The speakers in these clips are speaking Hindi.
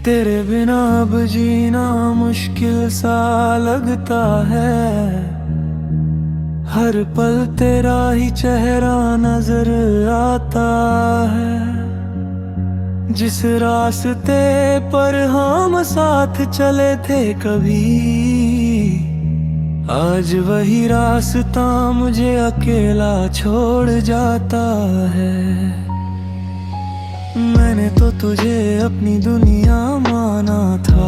तेरे बिना अब जीना मुश्किल सा लगता है। हर पल तेरा ही चेहरा नजर आता है। जिस रास्ते पर हम साथ चले थे कभी, आज वही रास्ता मुझे अकेला छोड़ जाता है। मैंने तो तुझे अपनी दुनिया माना था,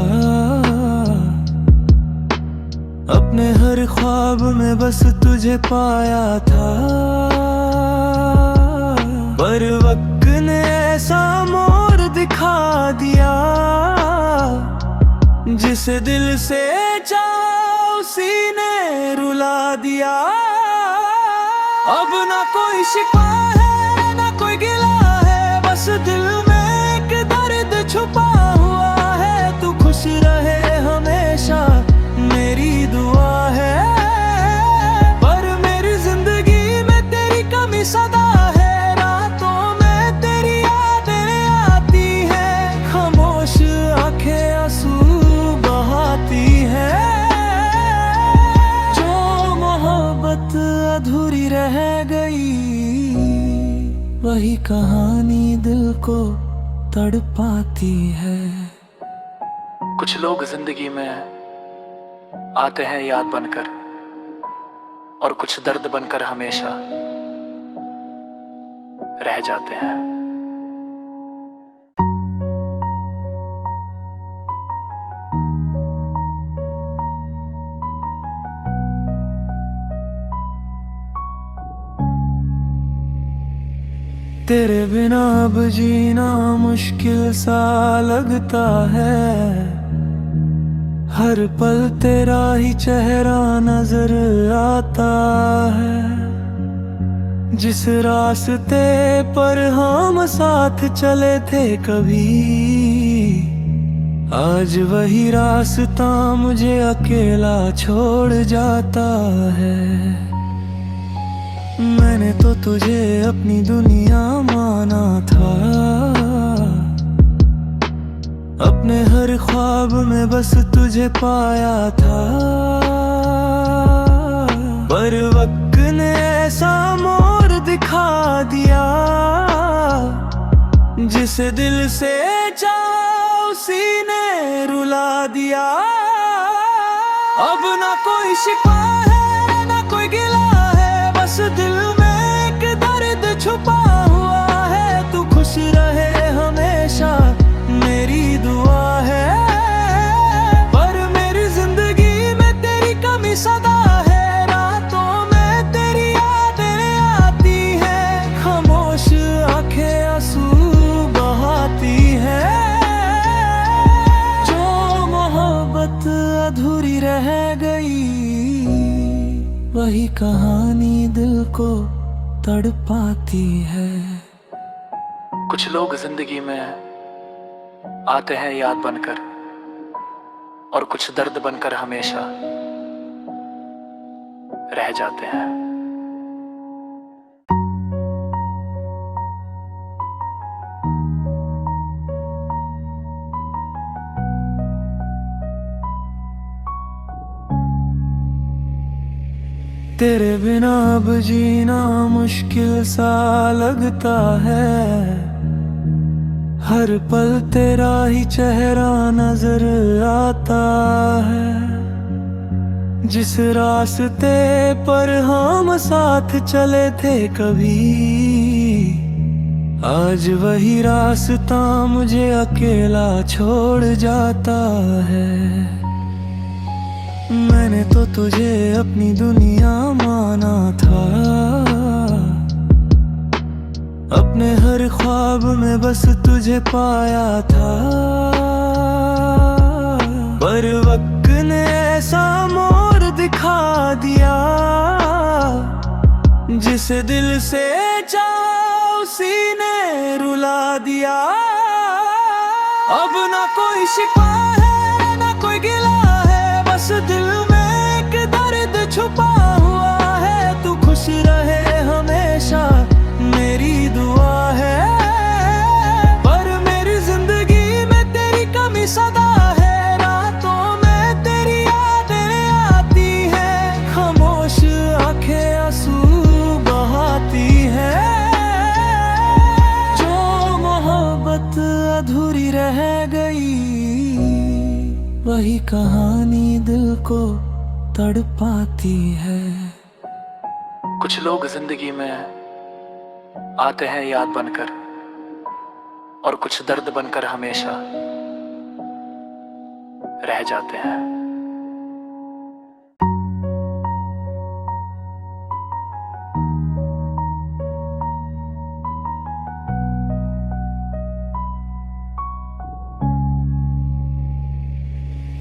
अपने हर ख्वाब में बस तुझे पाया था। पर वक्त ने ऐसा मोड़ दिखा दिया, जिसे दिल से चाहा उसी ने रुला दिया। अब ना कोई शिकवा है ना कोई गिला है, बस दिल में एक दर्द छुपा हुआ है। तू खुश रहे हमेशा मेरी दुआ है, पर मेरी जिंदगी में तेरी कमी सदा है। रातों में तेरी यादें आती हैं, खामोश आंखें आंसू बहाती हैं। जो मोहब्बत अधूरी रह गई, वही कहानी दिल को तड़पाती है। कुछ लोग जिंदगी में आते हैं याद बनकर, और कुछ दर्द बनकर हमेशा रह जाते हैं। तेरे बिना अब जीना मुश्किल सा लगता है। हर पल तेरा ही चेहरा नजर आता है। जिस रास्ते पर हम साथ चले थे कभी, आज वही रास्ता मुझे अकेला छोड़ जाता है। मैंने तो तुझे अपनी दुनिया माना था, अपने हर ख्वाब में बस तुझे पाया था। पर वक्त ने ऐसा मोड़ दिखा दिया, जिसे दिल से चाहा उसी ने रुला दिया। अब ना कोई शिकवा है ना कोई गिला है, बस दिल में एक दर्द छुपा हुआ है। तू खुश रहे हमेशा मेरी दुआ है, पर मेरी जिंदगी में तेरी कमी सदा है। रातों में तेरी यादें आती हैं, खामोश आंखें आंसू बहाती हैं। जो मोहब्बत अधूरी रह गई, वही कहानी दिल को तड़पाती है। कुछ लोग जिंदगी में आते हैं याद बनकर, और कुछ दर्द बनकर हमेशा रह जाते हैं। तेरे बिना अब जीना मुश्किल सा लगता है। हर पल तेरा ही चेहरा नजर आता है। जिस रास्ते पर हम साथ चले थे कभी, आज वही रास्ता मुझे अकेला छोड़ जाता है। मैंने तो तुझे अपनी दुनिया माना था, अपने हर ख्वाब में बस तुझे पाया था। पर वक्त ने ऐसा मोड़ दिखा दिया, जिसे दिल से चाहा उसी ने रुला दिया। अब ना कोई शिकवा है ना कोई गिला है, बस दिल में एक दर्द छुपा हुआ है। तू खुश रहे हमेशा मेरी दुआ है, पर मेरी जिंदगी में तेरी कमी कहानी दिल को तड़पाती है। कुछ लोग जिंदगी में आते हैं याद बनकर, और कुछ दर्द बनकर हमेशा रह जाते हैं।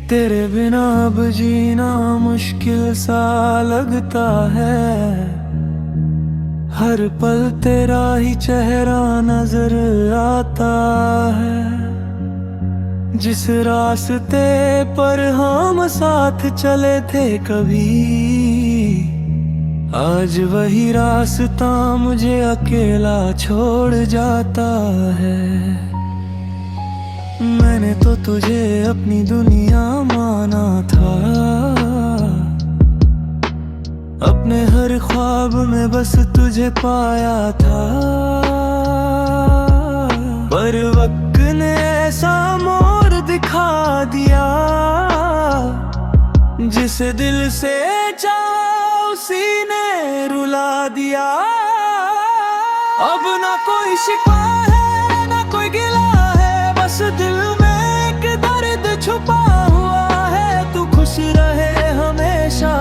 तेरे बिना अब जीना मुश्किल सा लगता है। हर पल तेरा ही चेहरा नजर आता है। जिस रास्ते पर हम साथ चले थे कभी, आज वही रास्ता मुझे अकेला छोड़ जाता है। मैंने तो तुझे अपनी दुनिया माना था, अपने हर ख्वाब में बस तुझे पाया था। पर वक्त ने ऐसा मोड़ दिखा दिया, जिसे दिल से चाहा उसी ने रुला दिया। अब ना कोई शिकवा है ना कोई गिला है, बस दिल में एक दर्द छुपा हुआ है। तू खुश रहे हमेशा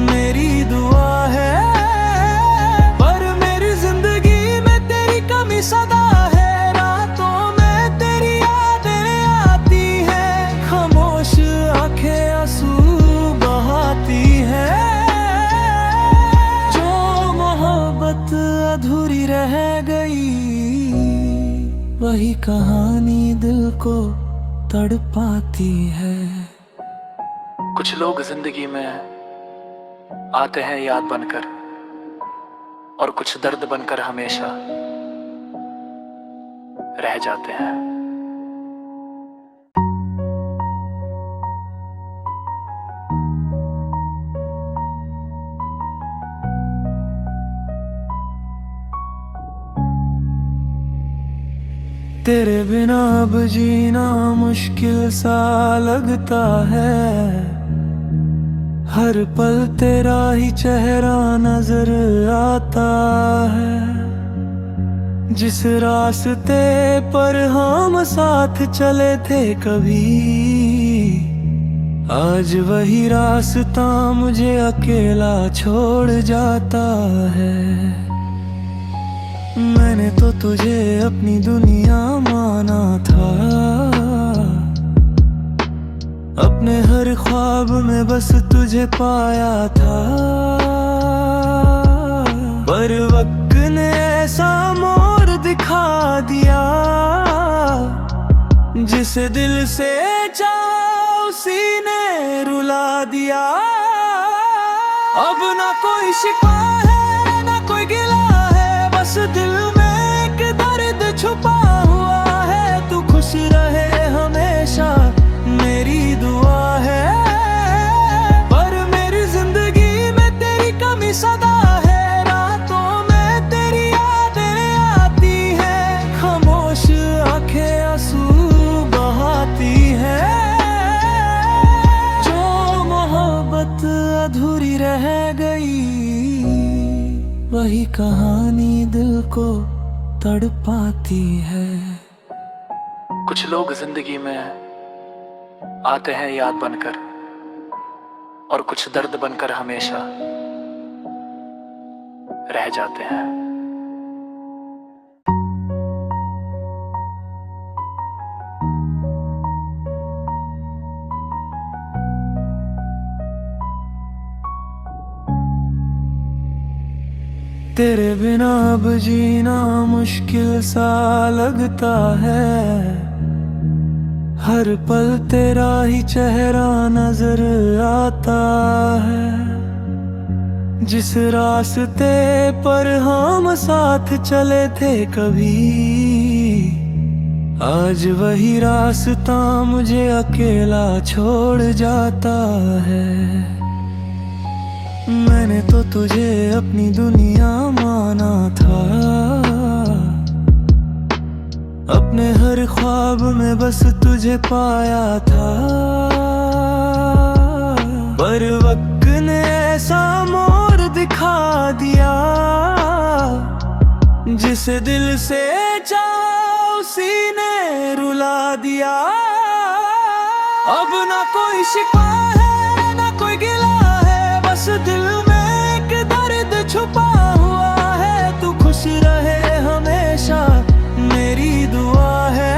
मेरी दुआ है, पर मेरी जिंदगी में तेरी कमी सदा है। रातों में तेरी यादें आती है, खामोश आंखें आंसू बहाती है। जो मोहब्बत अधूरी रह गई, वही कहानी दिल को तड़पाती है। कुछ लोग जिंदगी में आते हैं याद बनकर, और कुछ दर्द बनकर हमेशा रह जाते हैं। तेरे बिना अब जीना मुश्किल सा लगता है। हर पल तेरा ही चेहरा नजर आता है। जिस रास्ते पर हम साथ चले थे कभी, आज वही रास्ता मुझे अकेला छोड़ जाता है। मैंने तो तुझे अपनी दुनिया माना था, अपने हर ख्वाब में बस तुझे पाया था। पर वक्त ने ऐसा मोड़ दिखा दिया, जिसे दिल से चाहा उसी ने रुला दिया। अब ना कोई शिकवा है ना कोई गिला है, बस दिल में एक दर्द छुपा हुआ है। तू खुश रहे हमेशा मेरी दुआ है, पर मेरी जिंदगी में तेरी कमी सदा है। रातों में तेरी यादें आती है, खामोश आंखें आंसू बहाती है। जो मोहब्बत अधूरी रह गई, वही कहानी दिल को तड़पाती है। कुछ लोग जिंदगी में आते हैं याद बनकर, और कुछ दर्द बनकर हमेशा रह जाते हैं। तेरे बिना अब जीना मुश्किल सा लगता है। हर पल तेरा ही चेहरा नजर आता है। जिस रास्ते पर हम साथ चले थे कभी, आज वही रास्ता मुझे अकेला छोड़ जाता है। मैंने तो तुझे अपनी दुनिया माना था, अपने हर ख्वाब में बस तुझे पाया था। जिस दिल से चाहा उसी ने रुला दिया। अब ना कोई शिकवा है ना कोई गिला है, बस दिल में एक दर्द छुपा हुआ है। तू खुश रहे हमेशा मेरी दुआ है,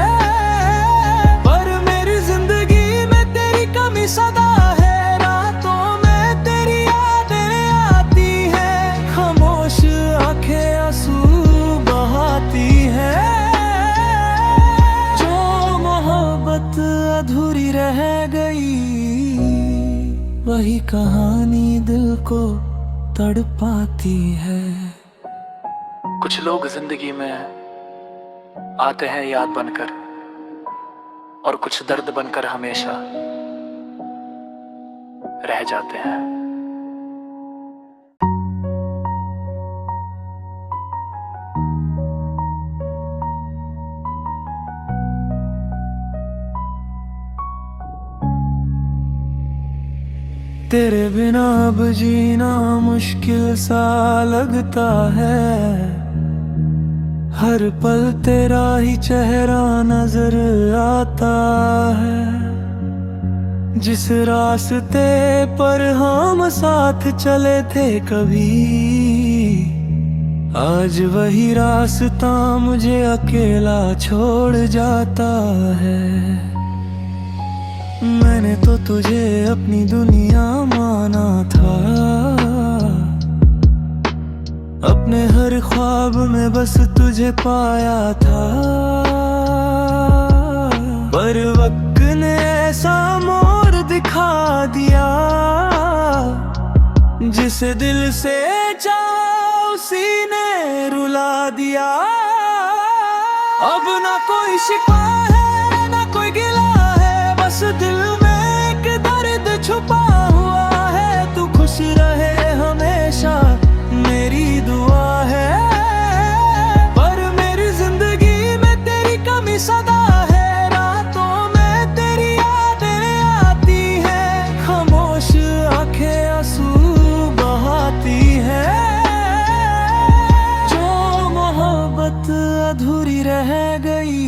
पर मेरी जिंदगी में तेरी कमी सदा है। रातों में तेरी यादें आती है, खामोश आंखें आंसू बहाती है। जो मोहब्बत अधूरी रह गई, वही कहानी दिल को तड़पाती है। कुछ लोग जिंदगी में आते हैं याद बनकर, और कुछ दर्द बनकर हमेशा रह जाते हैं। तेरे बिना अब जीना मुश्किल सा लगता है। हर पल तेरा ही चेहरा नजर आता है। जिस रास्ते पर हम साथ चले थे कभी, आज वही रास्ता मुझे अकेला छोड़ जाता है। मैंने तो तुझे अपनी दुनिया माना था, अपने हर ख्वाब में बस तुझे पाया था। पर वक्त ने ऐसा मोड़ दिखा दिया, जिस दिल से चाहा उसी ने रुला दिया। अब ना कोई शिकवा है ना कोई गिला है, बस दिल में एक दर्द छुपा हुआ है। तू खुश रहे हमेशा मेरी दुआ है, पर मेरी जिंदगी में तेरी कमी सदा है। रातों में तेरी यादें आती है, खामोश आंखें आंसू बहाती है। जो मोहब्बत अधूरी रह गई,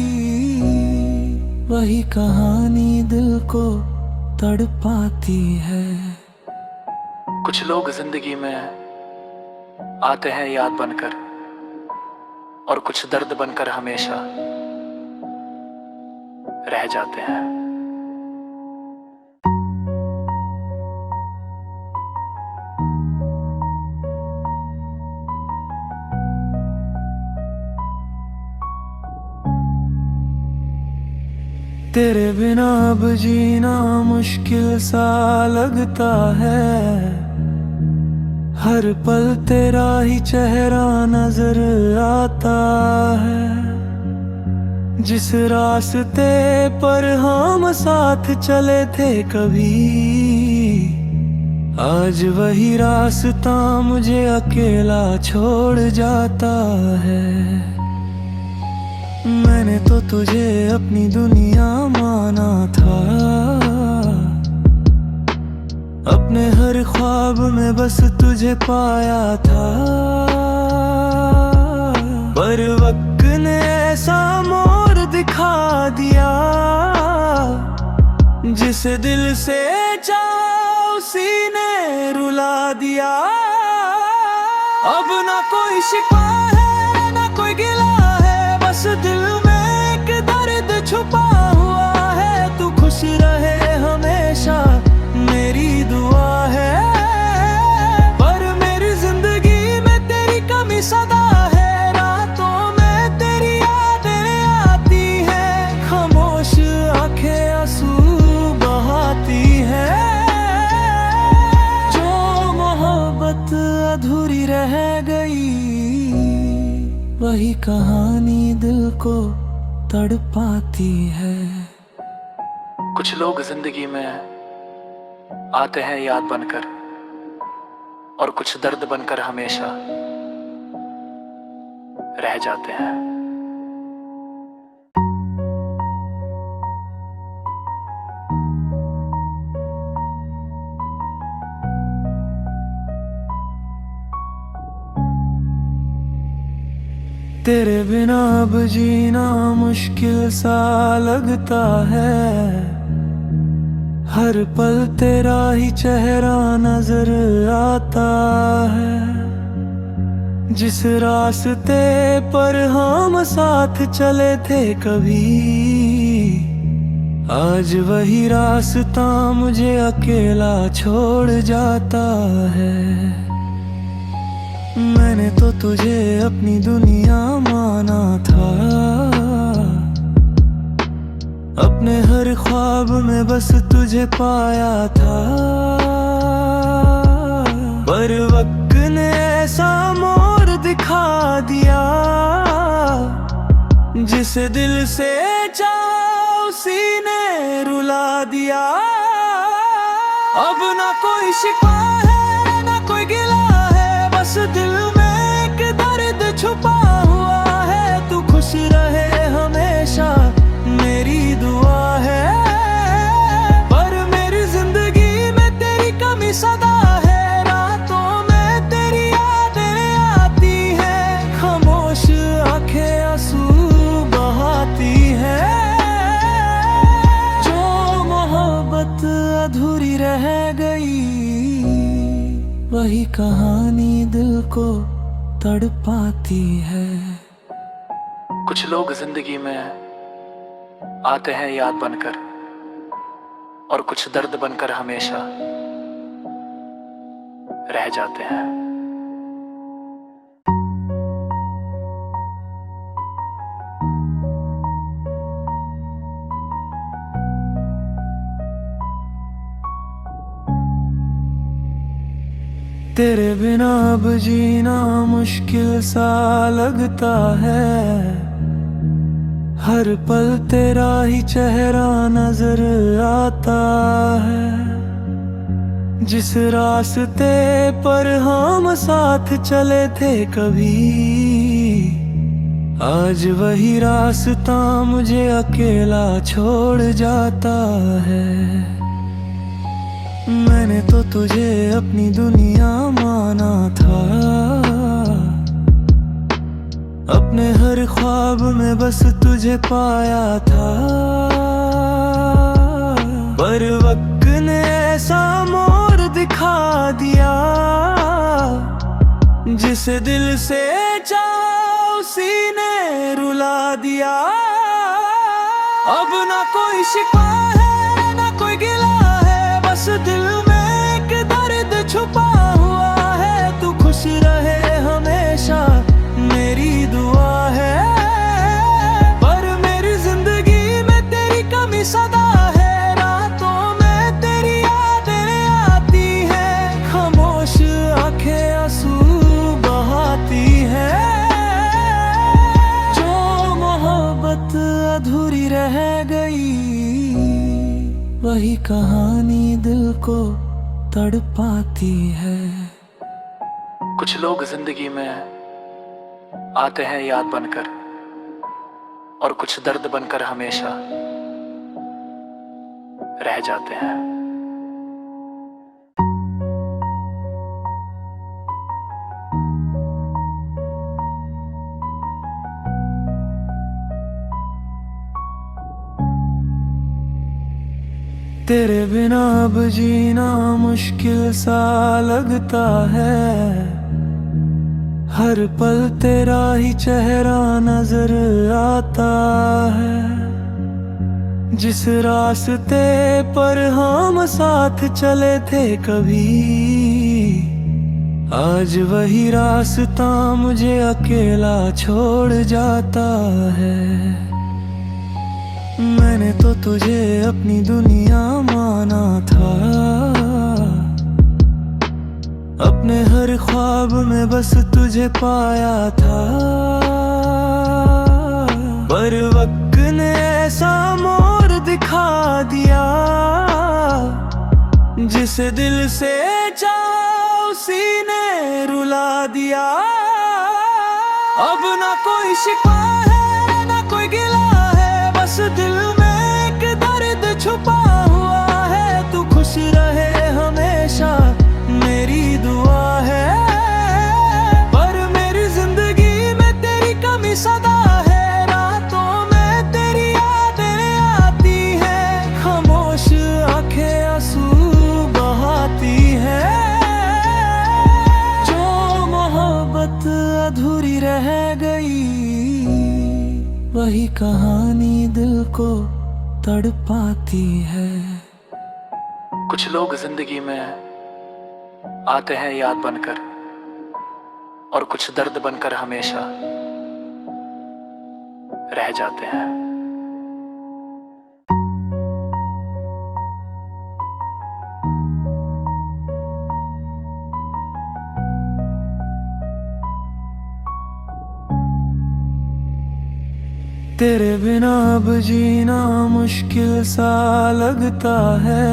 वही कहानी दिल को तड़पाती है। कुछ लोग जिंदगी में आते हैं याद बनकर, और कुछ दर्द बनकर हमेशा रह जाते हैं। तेरे बिना अब जीना मुश्किल सा लगता है। हर पल तेरा ही चेहरा नजर आता है। जिस रास्ते पर हम साथ चले थे कभी, आज वही रास्ता मुझे अकेला छोड़ जाता है। मैंने तो तुझे अपनी दुनिया माना था, अपने हर ख्वाब में बस तुझे पाया था। पर वक्त ने ऐसा मोड़ दिखा दिया, जिस दिल से चाहा उसी ने रुला दिया। अब ना कोई शिकवा है ना कोई गिला है, बस दिल में एक दर्द छुपा हुआ है। तू खुश रहे हमेशा मेरी दुआ है, पर मेरी जिंदगी में तेरी कमी सदा है। रातों में तेरी यादें आती है, खामोश आंखें आंसू बहाती है। जो मोहब्बत अधूरी रह गई, वही कहानी दिल को तड़पाती है। कुछ लोग जिंदगी में आते हैं याद बनकर, और कुछ दर्द बनकर हमेशा रह जाते हैं। तेरे बिना अब जीना मुश्किल सा लगता है। हर पल तेरा ही चेहरा नजर आता है। जिस रास्ते पर हम साथ चले थे कभी, आज वही रास्ता मुझे अकेला छोड़ जाता है। मैंने तो तुझे अपनी दुनिया माना था, अपने हर ख्वाब में बस तुझे पाया था। पर वक्त ने ऐसा मोड़ दिखा दिया, जिसे दिल से चाहा उसी ने रुला दिया। अब ना कोई शिकवा है ना कोई गिला है, बस दिल में एक दर्द छुपा हुआ है। तू खुश रहे हमेशा मेरी दुआ है, पर मेरी जिंदगी में तेरी कमी सदा है। रातों में तेरी यादें आती हैं, खामोश आंखें आंसू बहाती हैं। जो मोहब्बत अधूरी रह गई, वही कहानी दिल को तड़पाती है। कुछ लोग जिंदगी में आते हैं याद बनकर, और कुछ दर्द बनकर हमेशा रह जाते हैं। तेरे बिना अब जीना मुश्किल सा लगता है। हर पल तेरा ही चेहरा नजर आता है। जिस रास्ते पर हम साथ चले थे कभी, आज वही रास्ता मुझे अकेला छोड़ जाता है। मैंने तो तुझे अपनी दुनिया माना था, अपने हर ख्वाब में बस तुझे पाया था। पर वक्त ने ऐसा मोड़ दिखा दिया, जिसे दिल से चाहा उसी ने रुला दिया। अब ना कोई शिकवा है ना कोई गिला है, बस दिल में एक दर्द छुपा हुआ है। तू खुश रहे हमेशा मेरी दुआ है, पर मेरी जिंदगी में तेरी कमी सदा है। रातों में तेरी यादें आती हैं, खामोश आंखें आंसू बहाती हैं। जो मोहब्बत अधूरी रह गई, वही कहानी दिल को तड़पाती है। कुछ लोग जिंदगी में आते हैं याद बनकर, और कुछ दर्द बनकर हमेशा रह जाते हैं। तेरे बिना अब जीना मुश्किल सा लगता है। हर पल तेरा ही चेहरा नजर आता है। जिस रास्ते पर हम साथ चले थे कभी, आज वही रास्ता मुझे अकेला छोड़ जाता है। मैंने तो तुझे अपनी दुनिया माना था, अपने हर ख्वाब में बस तुझे पाया था। पर वक्त ने ऐसा मोड़ दिखा दिया, जिसे दिल से चाहा उसी ने रुला दिया। अब ना कोई शिकवा है ना कोई गिला है, बस दिल में एक दर्द छुपा हुआ है। तू खुश रहे हमेशा मेरी दुआ है, पर मेरी जिंदगी में तेरी कमी वही कहानी दिल को तड़पाती है। कुछ लोग जिंदगी में आते हैं याद बनकर, और कुछ दर्द बनकर हमेशा रह जाते हैं। तेरे बिना अब जीना मुश्किल सा लगता है।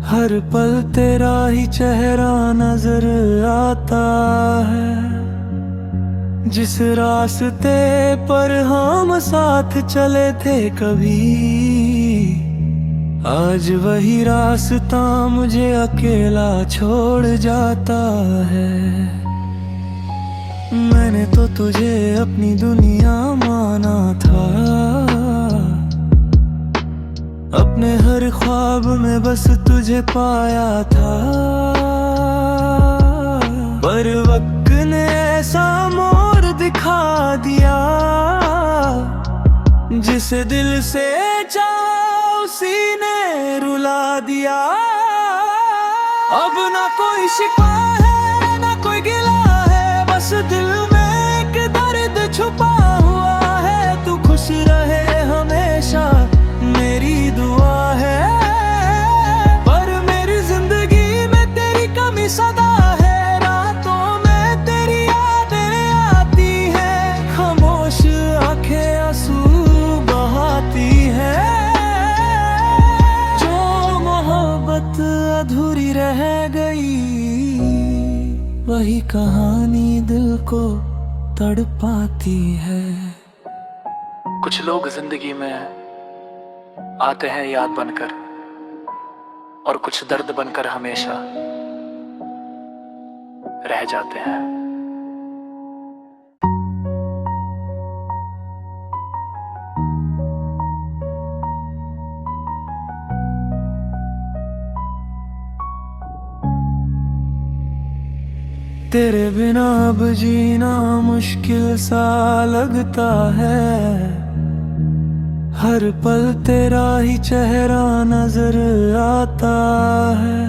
हर पल तेरा ही चेहरा नजर आता है। जिस रास्ते पर हम साथ चले थे कभी, आज वही रास्ता मुझे अकेला छोड़ जाता है। मैंने तो तुझे अपनी दुनिया माना था, अपने हर ख्वाब में बस तुझे पाया था। पर वक्त ने ऐसा मोड़ दिखा दिया, जिसे दिल से चाहा उसी ने रुला दिया। अब ना कोई शिकवा है ना कोई गिला है, बस दिल में एक दर्द छुपा हुआ है। तू खुश रहे हमेशा मेरी दुआ है, पर मेरी जिंदगी में तेरी कमी सदा है। रातों में तेरी यादें आती है, खामोश आंखें आंसू बहाती है। जो मोहब्बत अधूरी रह गई, वही कहानी दिल को तड़पाती है। कुछ लोग जिंदगी में आते हैं याद बनकर, और कुछ दर्द बनकर हमेशा रह जाते हैं। तेरे बिना अब जीना मुश्किल सा लगता है। हर पल तेरा ही चेहरा नजर आता है।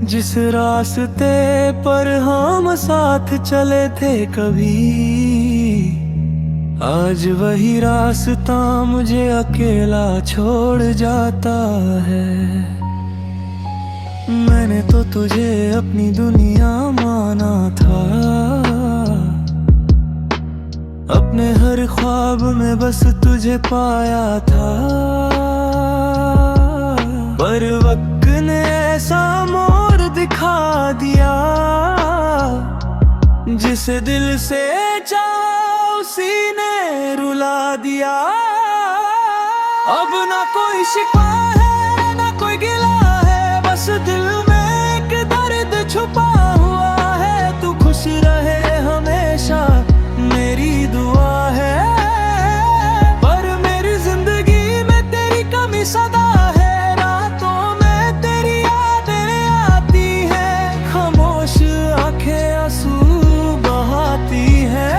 जिस रास्ते पर हम साथ चले थे कभी, आज वही रास्ता मुझे अकेला छोड़ जाता है। मैंने तो तुझे अपनी दुनिया माना था, अपने हर ख्वाब में बस तुझे पाया था। पर वक्त ने ऐसा मोड़ दिखा दिया, जिसे दिल से चाहा उसी ने रुला दिया। अब ना कोई शिकवा है ना कोई गिला है, बस दिल में एक दर्द छुपा हुआ है। तू खुश रहे हमेशा मेरी दुआ है, पर मेरी जिंदगी में तेरी कमी सदा है। रातों में तेरी यादें आती है, खामोश आंखें आंसू बहाती है।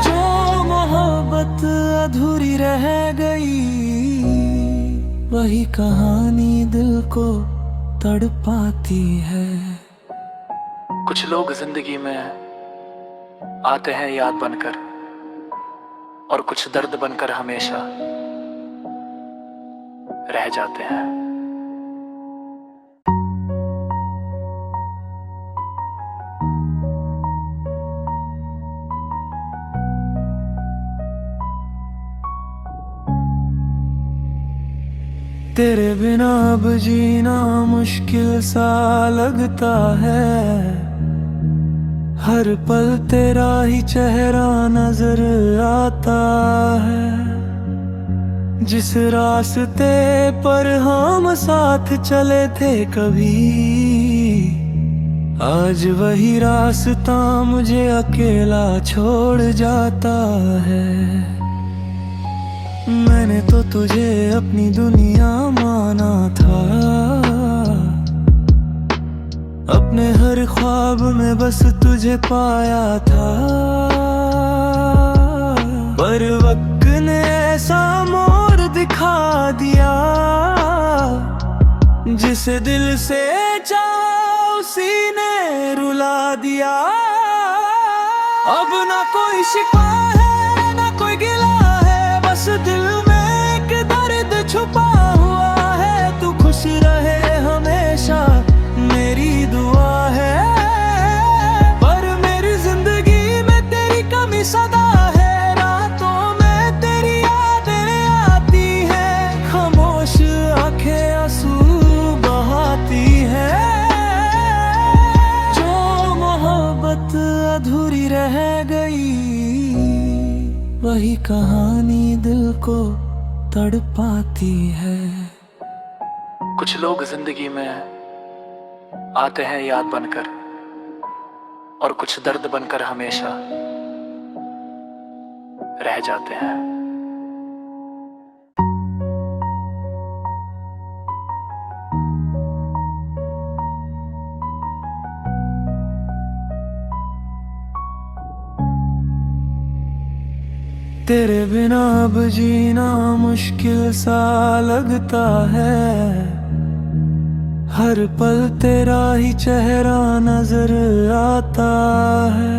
जो मोहब्बत अधूरी रह गई, वही कहानी दिल को तड़पाती है। कुछ लोग जिंदगी में आते हैं याद बनकर, और कुछ दर्द बनकर हमेशा रह जाते हैं। तेरे बिना अब जीना मुश्किल सा लगता है। हर पल तेरा ही चेहरा नजर आता है। जिस रास्ते पर हम साथ चले थे कभी, आज वही रास्ता मुझे अकेला छोड़ जाता है। मैंने तो तुझे अपनी दुनिया माना था, अपने हर ख्वाब में बस तुझे पाया था। पर वक्त ने ऐसा मोड़ दिखा दिया, जिसे दिल से चाहा उसी ने रुला दिया। अब ना कोई शिकवा है ना कोई गिला है, बस दिल में एक दर्द छुपा हुआ है। तू खुश रहे हमेशा मेरी दुआ है, पर मेरी जिंदगी में तेरी कमी सदा है। रातों में तेरी यादें आती है, खामोश आंखें आंसू बहाती है। जो मोहब्बत अधूरी रह गई, वही कहानी दिल को तड़पाती है। कुछ लोग जिंदगी में आते हैं याद बनकर, और कुछ दर्द बनकर हमेशा रह जाते हैं। तेरे बिना अब जीना मुश्किल सा लगता है, हर पल तेरा ही चेहरा नजर आता है।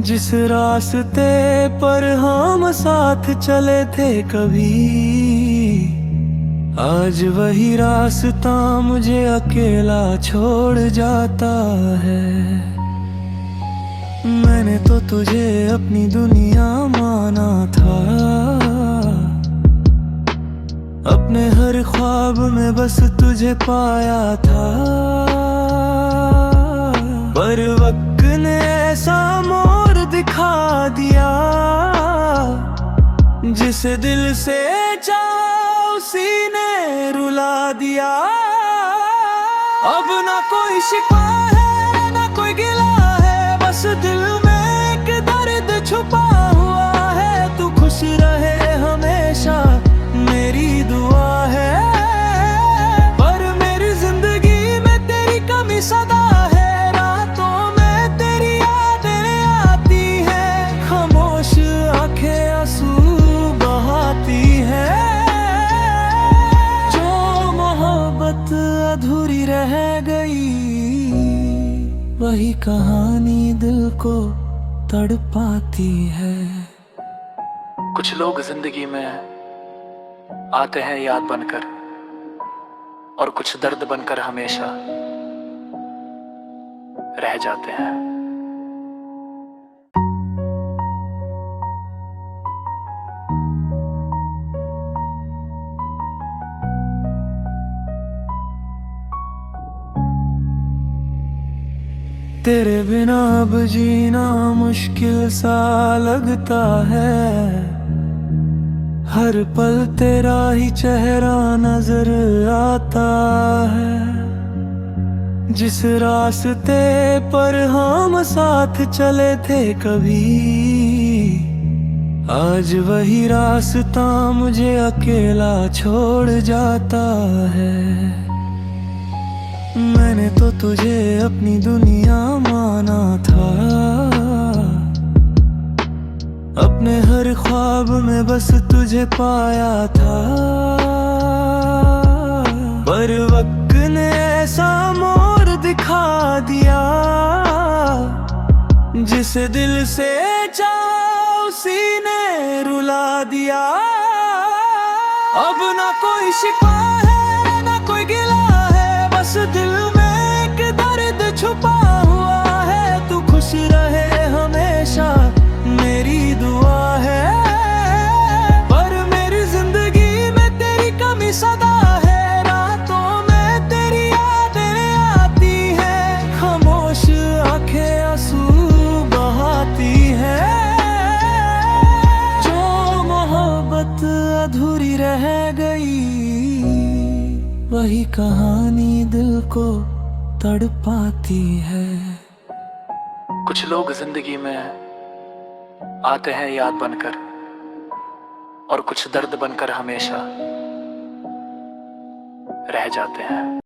जिस रास्ते पर हम साथ चले थे कभी, आज वही रास्ता मुझे अकेला छोड़ जाता है। मैंने तो तुझे अपनी दुनिया माना था, अपने हर ख्वाब में बस तुझे पाया था। पर वक्त ने ऐसा मोड़ दिखा दिया, जिसे दिल से चाहा उसी ने रुला दिया। अब ना कोई शिकवा है ना कोई गिला है, बस दिल में एक दर्द छुपा हुआ है। तू खुश रहे हमेशा मेरी दुआ है, पर मेरी जिंदगी में तेरी कमी सदा है। रातों में तेरी यादें आती है, खामोश आंखें आंसू बहाती है। जो मोहब्बत अधूरी रह गई, वही कहानी दिल को तड़पाती है। कुछ लोग जिंदगी में आते हैं याद बनकर, और कुछ दर्द बनकर हमेशा रह जाते हैं। तेरे बिना अब जीना मुश्किल सा लगता है, हर पल तेरा ही चेहरा नजर आता है। जिस रास्ते पर हम साथ चले थे कभी, आज वही रास्ता मुझे अकेला छोड़ जाता है। मैंने तो तुझे अपनी दुनिया माना था, अपने हर ख्वाब में बस तुझे पाया था। पर वक्त ने ऐसा मोड़ दिखा दिया, जिसे दिल से चाहा उसी ने रुला दिया। अब ना कोई शिकवा है ना कोई गिला है, बस दिल में एक दर्द छुपा हुआ है। तू खुश रहे हमेशा मेरी दुआ है, पर मेरी जिंदगी में तेरी कमी सदा है। रातों में तेरी यादें आती है, खामोश आंखें आंसू बहाती है। जो मोहब्बत अधूरी रह गई, वही कहानी दिल को तड़पाती है। कुछ लोग जिंदगी में आते हैं याद बनकर, और कुछ दर्द बनकर हमेशा रह जाते हैं।